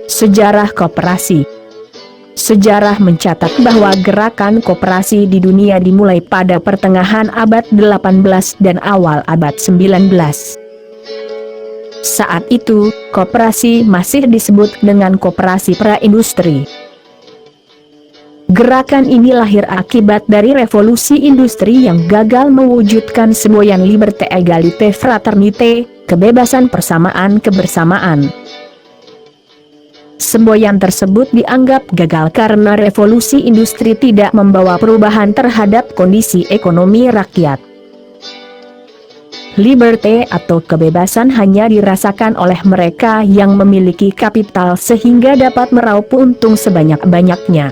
Sejarah koperasi. Sejarah mencatat bahwa gerakan koperasi di dunia dimulai pada pertengahan abad 18 dan awal abad 19. Saat itu, koperasi masih disebut dengan koperasi pra-industri. Gerakan ini lahir akibat dari revolusi industri yang gagal mewujudkan semboyan liberté égalité fraternité, kebebasan persamaan kebersamaan. Semboyan tersebut dianggap gagal karena revolusi industri tidak membawa perubahan terhadap kondisi ekonomi rakyat. Liberté atau kebebasan hanya dirasakan oleh mereka yang memiliki kapital sehingga dapat meraup untung sebanyak-banyaknya.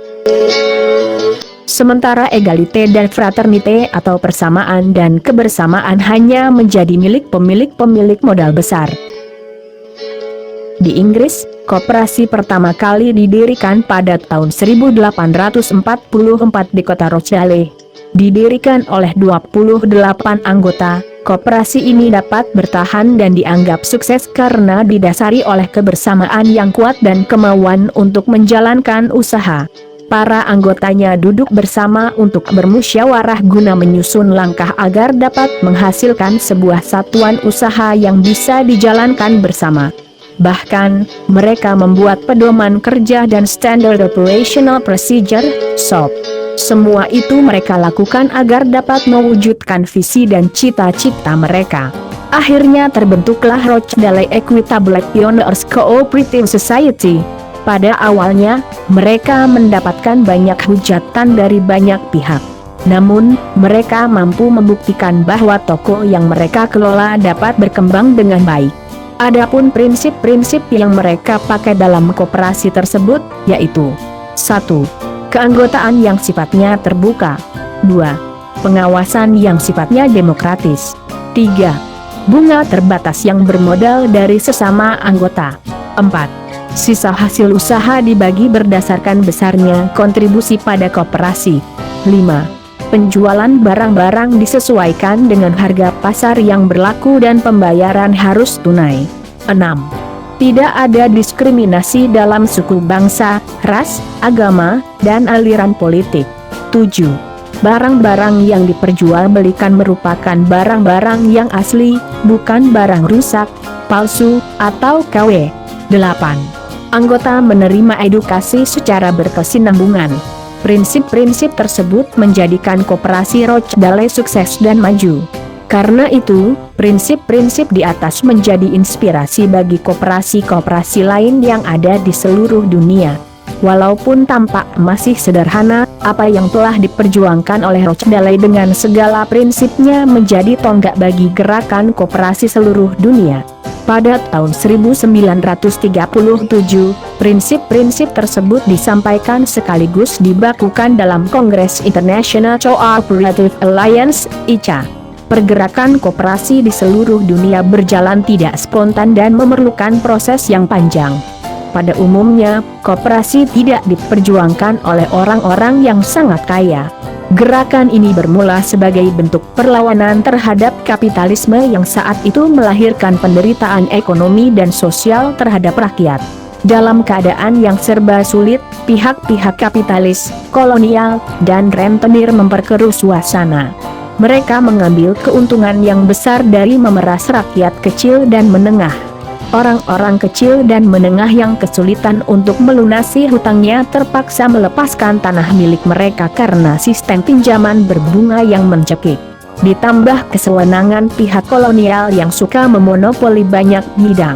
Sementara egalité dan fraternité atau persamaan dan kebersamaan hanya menjadi milik pemilik modal besar. Di Inggris, koperasi pertama kali didirikan pada tahun 1844 di kota Rochdale. Didirikan oleh 28 anggota, koperasi ini dapat bertahan dan dianggap sukses karena didasari oleh kebersamaan yang kuat dan kemauan untuk menjalankan usaha. Para anggotanya duduk bersama untuk bermusyawarah guna menyusun langkah agar dapat menghasilkan sebuah satuan usaha yang bisa dijalankan bersama. Bahkan, mereka membuat pedoman kerja dan Standard Operational Procedure, SOP. Semua itu mereka lakukan agar dapat mewujudkan visi dan cita-cita mereka. Akhirnya terbentuklah Rochdale Equitable Pioneers Cooperative Society. Pada awalnya, mereka mendapatkan banyak hujatan dari banyak pihak. Namun, mereka mampu membuktikan bahwa toko yang mereka kelola dapat berkembang dengan baik. Adapun prinsip-prinsip yang mereka pakai dalam koperasi tersebut, yaitu 1. Keanggotaan yang sifatnya terbuka. 2. Pengawasan yang sifatnya demokratis. 3. Bunga terbatas yang bermodal dari sesama anggota. 4. Sisa hasil usaha dibagi berdasarkan besarnya kontribusi pada koperasi. 5. Penjualan barang-barang disesuaikan dengan harga pasar yang berlaku dan pembayaran harus tunai. 6. Tidak ada diskriminasi dalam suku bangsa, ras, agama, dan aliran politik. 7. Barang-barang yang diperjualbelikan merupakan barang-barang yang asli, bukan barang rusak, palsu, atau KW. 8. Anggota menerima edukasi secara berkesinambungan. Prinsip-prinsip tersebut menjadikan koperasi Rochdale sukses dan maju. Karena itu, prinsip-prinsip di atas menjadi inspirasi bagi koperasi-koperasi lain yang ada di seluruh dunia. Walaupun tampak masih sederhana, apa yang telah diperjuangkan oleh Rochdale dengan segala prinsipnya menjadi tonggak bagi gerakan koperasi seluruh dunia. Pada tahun 1937, prinsip-prinsip tersebut disampaikan sekaligus dibakukan dalam Kongres International Cooperative Alliance, ICA. Pergerakan koperasi di seluruh dunia berjalan tidak spontan dan memerlukan proses yang panjang. Pada umumnya, koperasi tidak diperjuangkan oleh orang-orang yang sangat kaya. Gerakan ini bermula sebagai bentuk perlawanan terhadap kapitalisme yang saat itu melahirkan penderitaan ekonomi dan sosial terhadap rakyat. Dalam keadaan yang serba sulit, pihak-pihak kapitalis, kolonial, dan rentenir memperkeruh suasana. Mereka mengambil keuntungan yang besar dari memeras rakyat kecil dan menengah. Orang-orang kecil dan menengah yang kesulitan untuk melunasi hutangnya terpaksa melepaskan tanah milik mereka karena sistem pinjaman berbunga yang mencekik. Ditambah kesewenangan pihak kolonial yang suka memonopoli banyak bidang.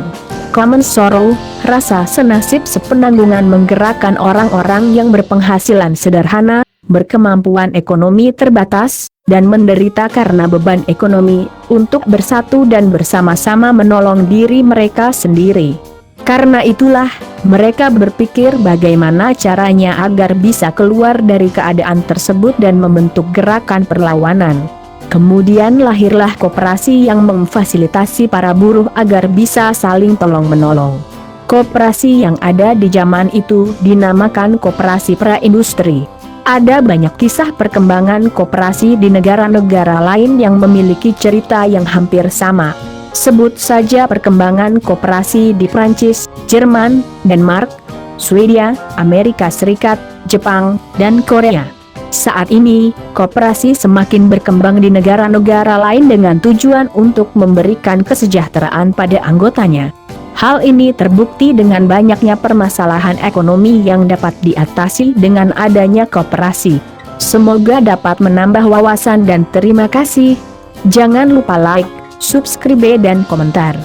Common sorrow, rasa senasib sepenanggungan menggerakkan orang-orang yang berpenghasilan sederhana, berkemampuan ekonomi terbatas, dan menderita karena beban ekonomi, untuk bersatu dan bersama-sama menolong diri mereka sendiri. Karena itulah, mereka berpikir bagaimana caranya agar bisa keluar dari keadaan tersebut dan membentuk gerakan perlawanan. Kemudian lahirlah koperasi yang memfasilitasi para buruh agar bisa saling tolong-menolong. Koperasi yang ada di zaman itu dinamakan koperasi pra-industri. Ada banyak kisah perkembangan koperasi di negara-negara lain yang memiliki cerita yang hampir sama. Sebut saja perkembangan koperasi di Prancis, Jerman, Denmark, Swedia, Amerika Serikat, Jepang, dan Korea. Saat ini, koperasi semakin berkembang di negara-negara lain dengan tujuan untuk memberikan kesejahteraan pada anggotanya. Hal ini terbukti dengan banyaknya permasalahan ekonomi yang dapat diatasi dengan adanya koperasi. Semoga dapat menambah wawasan dan terima kasih. Jangan lupa like, subscribe dan komentar.